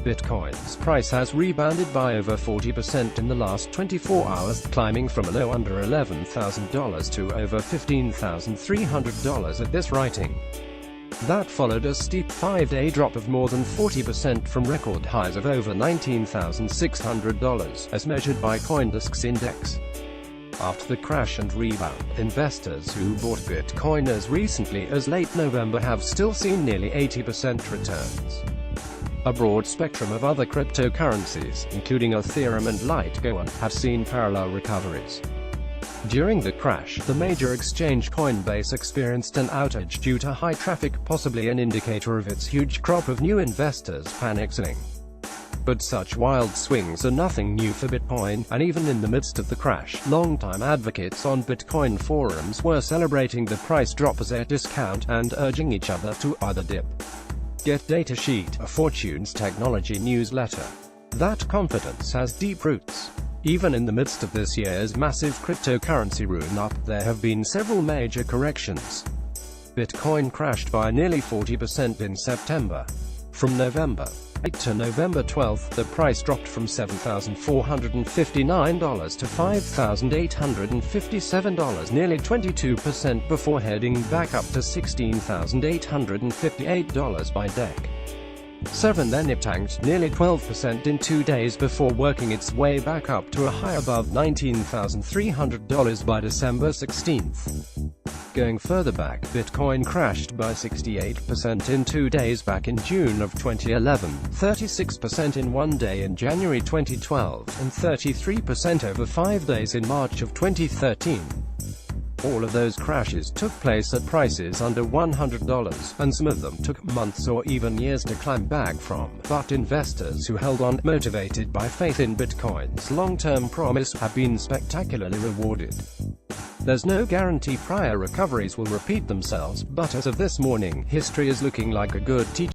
Bitcoin's price has rebounded by over 40% in the last 24 hours, climbing from a low under $11,000 to over $15,300 at this writing. That followed a steep 5-day drop of more than 40% from record highs of over $19,600, as measured by CoinDesk's index. After the crash and rebound, investors who bought Bitcoin as recently as late November have still seen nearly 80% returns. A broad spectrum of other cryptocurrencies, including Ethereum and Litecoin, have seen parallel recoveries. During the crash, the major exchange Coinbase experienced an outage due to high traffic, possibly an indicator of its huge crop of new investors panic selling. But such wild swings are nothing new for Bitcoin, and even in the midst of the crash, longtime advocates on Bitcoin forums were celebrating the price drop as a discount, and urging each other to either dip. Get Datasheet, a Fortune's technology newsletter. That confidence has deep roots. Even in the midst of this year's massive cryptocurrency run-up, there have been several major corrections. Bitcoin crashed by nearly 40% in September. From November 8 to November 12, the price dropped from $7,459 to $5,857, nearly 22%, before heading back up to $16,858 by DEC. 7 then it tanked nearly 12% in 2 days before working its way back up to a high above $19,300 by December 16. Going further back, Bitcoin crashed by 68% in 2 days back in June of 2011, 36% in 1 day in January 2012, and 33% over 5 days in March of 2013. All of those crashes took place at prices under $100, and some of them took months or even years to climb back from. But investors who held on, motivated by faith in Bitcoin's long-term promise, have been spectacularly rewarded. There's no guarantee prior recoveries will repeat themselves, but as of this morning, history is looking like a good teacher.